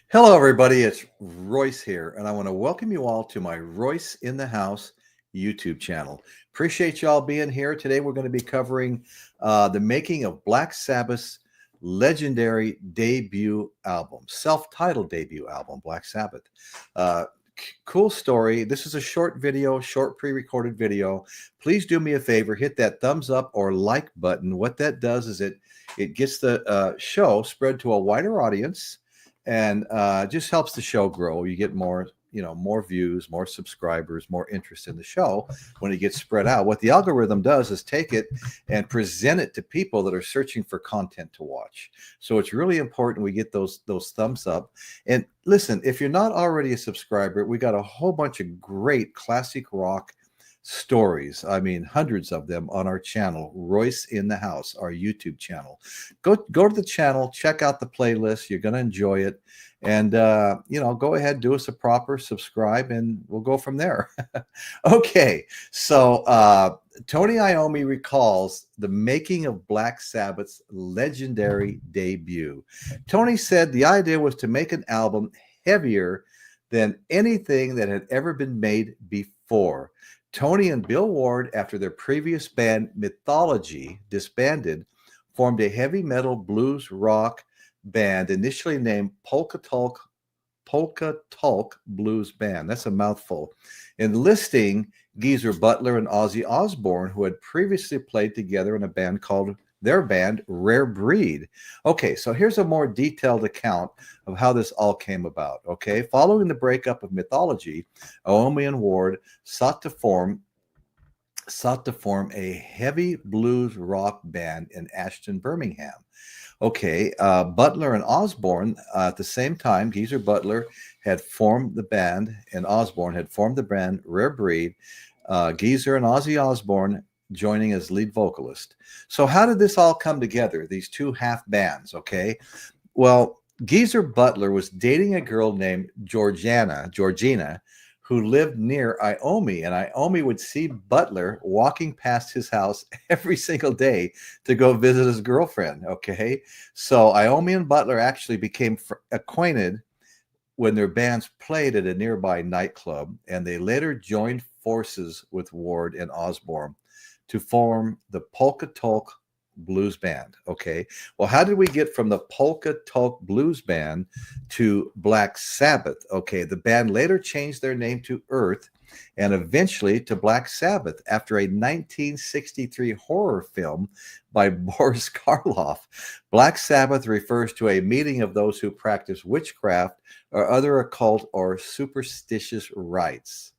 Hello, everybody. It's Royce here, and I want to welcome you all to my Royce in the House YouTube channel. Appreciate y'all being here. Today, we're going to be covering the making of Black Sabbath's legendary debut album, self-titled debut album, Black Sabbath. Cool story. This is a short video, short pre-recorded video. Please do me a favor, hit that thumbs up or like button. What that does is it gets the show spread to a wider audience, and just helps the show grow. You get more, more views, more subscribers, more interest in the show when it gets spread out. What the algorithm does is take it and present it to people that are searching for content to watch. So it's really important we get those thumbs up. And listen, if you're not already a subscriber, we got a whole bunch of great classic rock stories. I mean, hundreds of them on our channel, Royce in the House, our YouTube channel. Go to the channel, check out the playlist. You're going to enjoy it. And, go ahead, do us a proper subscribe, and we'll go from there. Okay. So Tony Iommi recalls the making of Black Sabbath's legendary debut. Tony said the idea was to make an album heavier than anything that had ever been made before. Tony and Bill Ward, after their previous band Mythology disbanded, formed a heavy metal blues rock band initially named Polka Tulk Blues Band. That's a mouthful. Enlisting Geezer Butler and Ozzy Osbourne, who had previously played together in a band called their band Rare Breed. Okay, so here's a more detailed account of how this all came about. Okay, following the breakup of Mythology, Iommi and Ward sought to form a heavy blues rock band in Ashton, Birmingham. Okay, Butler and Osbourne at the same time, Geezer Butler had formed the band, and Osbourne had formed the band Rare Breed. Geezer and Ozzy Osbourne joining as lead vocalist. So how did this all come together, these two half bands? Okay, well, Geezer Butler was dating a girl named Georgina, who lived near Iommi, and Iommi would see Butler walking past his house every single day to go visit his girlfriend. Okay, so Iommi and Butler actually became acquainted when their bands played at a nearby nightclub, and they later joined forces with Ward and Osbourne to form the Polka Tulk Blues Band. Okay, well, how did we get from the Polka Tulk Blues Band to Black Sabbath? Okay, the band later changed their name to Earth and eventually to Black Sabbath after a 1963 horror film by Boris Karloff. Black Sabbath refers to a meeting of those who practice witchcraft or other occult or superstitious rites.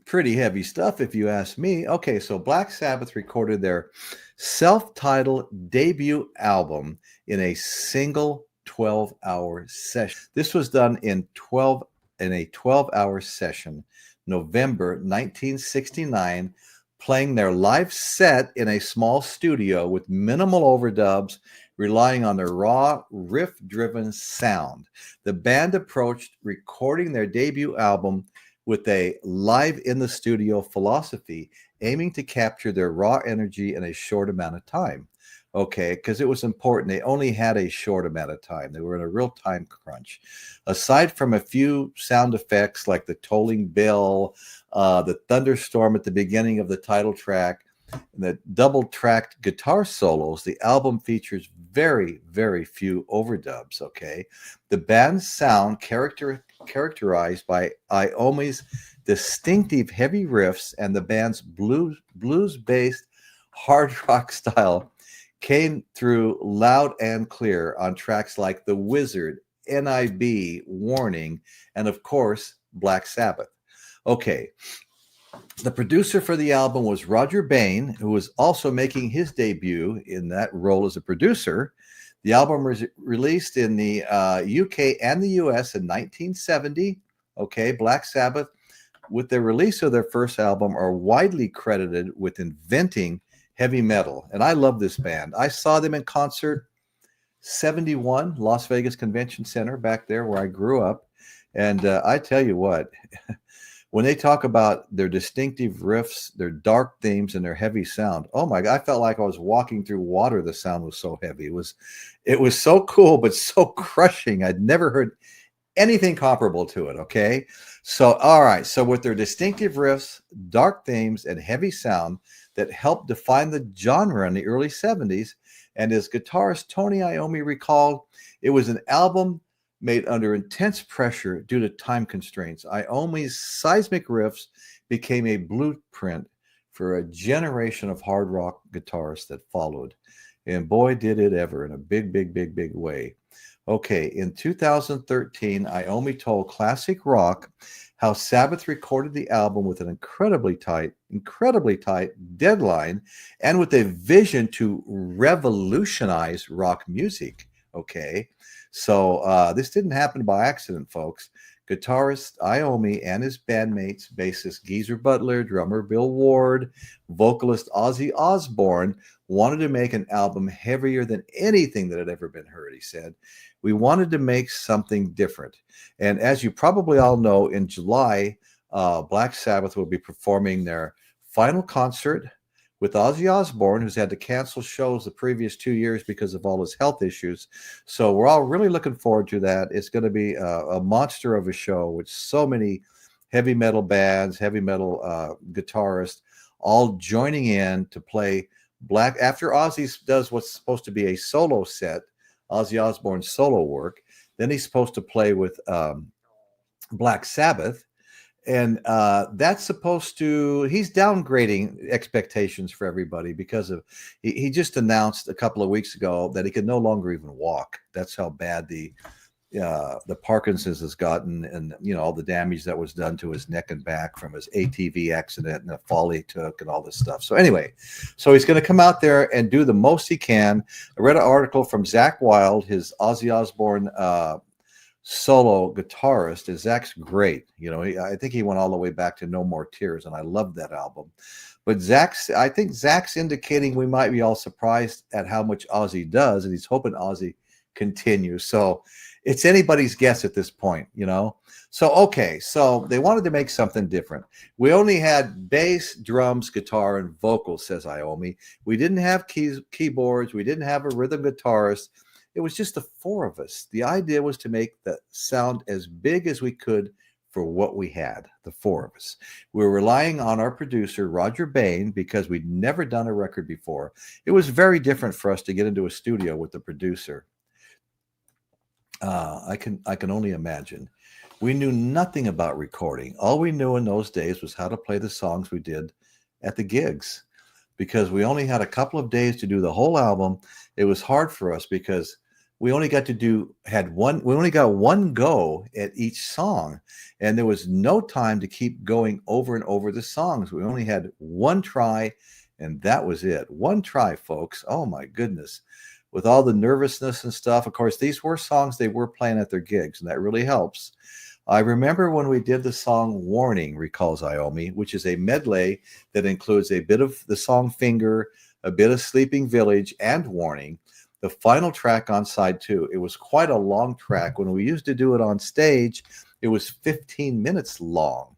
Pretty heavy stuff, if you ask me. Okay, so Black Sabbath recorded their self-titled debut album in a single 12-hour session. This was done in a 12-hour session, November 1969, playing their live set in a small studio with minimal overdubs, relying on their raw, riff-driven sound. The band approached recording their debut album with a live in the studio philosophy, aiming to capture their raw energy in a short amount of time. Okay, because it was important. They only had a short amount of time. They were in a real time crunch. Aside from a few sound effects like the tolling bell, the thunderstorm at the beginning of the title track, and the double-tracked guitar solos, the album features very, very few overdubs. Okay, the band's sound characterized by Iommi's distinctive heavy riffs and the band's blues-based hard rock style came through loud and clear on tracks like The Wizard, NIB, Warning, and of course, Black Sabbath. Okay, the producer for the album was Roger Bain, who was also making his debut in that role as a producer. The album was released in the UK and the US in 1970. Okay, Black Sabbath, with the release of their first album, are widely credited with inventing heavy metal. And I love this band. I saw them in concert 71, Las Vegas Convention Center, back there where I grew up. And I tell you what, when they talk about their distinctive riffs, their dark themes, and their heavy sound, oh my God, I felt like I was walking through water. The sound was so heavy. It was so cool, but so crushing. I'd never heard anything comparable to it. Okay. So, all right. So, with their distinctive riffs, dark themes, and heavy sound that helped define the genre in the early 70s, and as guitarist Tony Iommi recalled, it was an album made under intense pressure due to time constraints. Iommi's seismic riffs became a blueprint for a generation of hard rock guitarists that followed. And boy, did it ever, in a big, big, big, big way. Okay, in 2013, Iommi told Classic Rock how Sabbath recorded the album with an incredibly tight deadline and with a vision to revolutionize rock music. Okay, so this didn't happen by accident, folks. Guitarist Iommi and his bandmates, bassist Geezer Butler, drummer Bill Ward, vocalist Ozzy Osbourne, wanted to make an album heavier than anything that had ever been heard, he said. We wanted to make something different. And as you probably all know, in July, Black Sabbath will be performing their final concert with Ozzy Osbourne, who's had to cancel shows the previous 2 years because of all his health issues. So we're all really looking forward to that. It's going to be a monster of a show with so many heavy metal bands, heavy metal guitarists, all joining in to play Black. After Ozzy does what's supposed to be a solo set, Ozzy Osbourne's solo work, then he's supposed to play with Black Sabbath. And that's supposed to, he's downgrading expectations for everybody because of, he just announced a couple of weeks ago that he could no longer even walk. That's how bad the Parkinson's has gotten, and, you know, all the damage that was done to his neck and back from his ATV accident and the fall he took and all this stuff. So anyway, so he's going to come out there and do the most he can. I read an article from Zakk Wylde, his Ozzy Osbourne solo guitarist. Is Zach's great. You know, I think he went all the way back to No More Tears, and I love that album. But I think Zach's indicating we might be all surprised at how much Ozzy does, and he's hoping Ozzy continues. So it's anybody's guess at this point, you know. So okay, so they wanted to make something different. We only had bass, drums, guitar, and vocals, says Iommi. We didn't have keyboards. We didn't have a rhythm guitarist. It was just the four of us. The idea was to make the sound as big as we could for what we had, the four of us. We were relying on our producer, Roger Bain, because we'd never done a record before. It was very different for us to get into a studio with the producer. I can only imagine. We knew nothing about recording. All we knew in those days was how to play the songs we did at the gigs. Because we only had a couple of days to do the whole album, it was hard for us because we only got one go at each song, and there was no time to keep going over and over the songs. We only had one try, and that was it. One try, folks. Oh my goodness. With all the nervousness and stuff, of course, these were songs they were playing at their gigs, and that really helps. I remember when we did the song Warning, recalls Iommi, which is a medley that includes a bit of the song Finger, a bit of Sleeping Village, and Warning, the final track on side 2. It was quite a long track. When we used to do it on stage, it was 15 minutes long.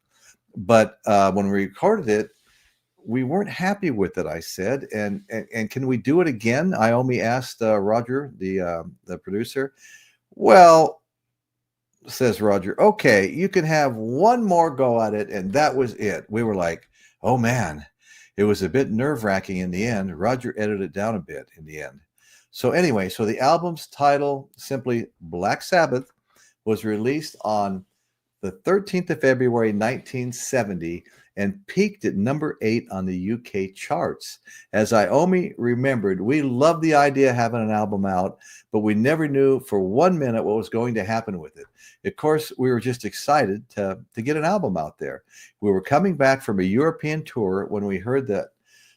But when we recorded it, we weren't happy with it, I said. And can we do it again? Iommi asked Roger, the producer. Well, says Roger, okay, you can have one more go at it, and that was it. We were like, oh man, it was a bit nerve-wracking in the end. Roger edited it down a bit in the end. So anyway, so the album's title, simply Black Sabbath, was released on the 13th of February, 1970, and peaked at number 8 on the UK charts. As Iommi remembered, we loved the idea of having an album out, but we never knew for 1 minute what was going to happen with it. Of course, we were just excited to get an album out there. We were coming back from a European tour when we heard that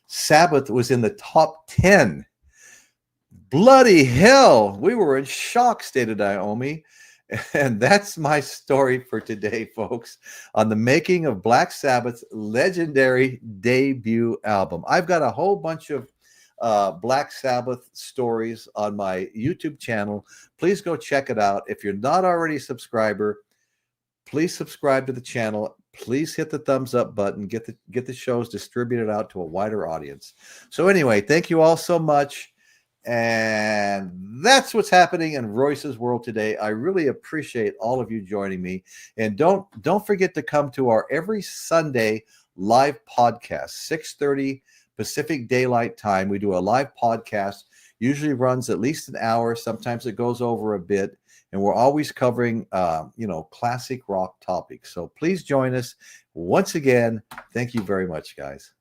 Sabbath was in the top 10. Bloody hell! We were in shock, stated Iommi. And that's my story for today, folks, on the making of Black Sabbath's legendary debut album. I've got a whole bunch of Black Sabbath stories on my YouTube channel. Please go check it out. If you're not already a subscriber, please subscribe to the channel. please hit the thumbs up button, get the shows distributed out to a wider audience. So anyway, thank you all so much. And that's what's happening in Royce's world today. I really appreciate all of you joining me. And don't forget to come to our every Sunday live podcast, 6:30 Pacific Daylight Time. We do a live podcast, usually runs at least an hour. Sometimes it goes over a bit. And we're always covering, classic rock topics. So please join us. Once again, thank you very much, guys.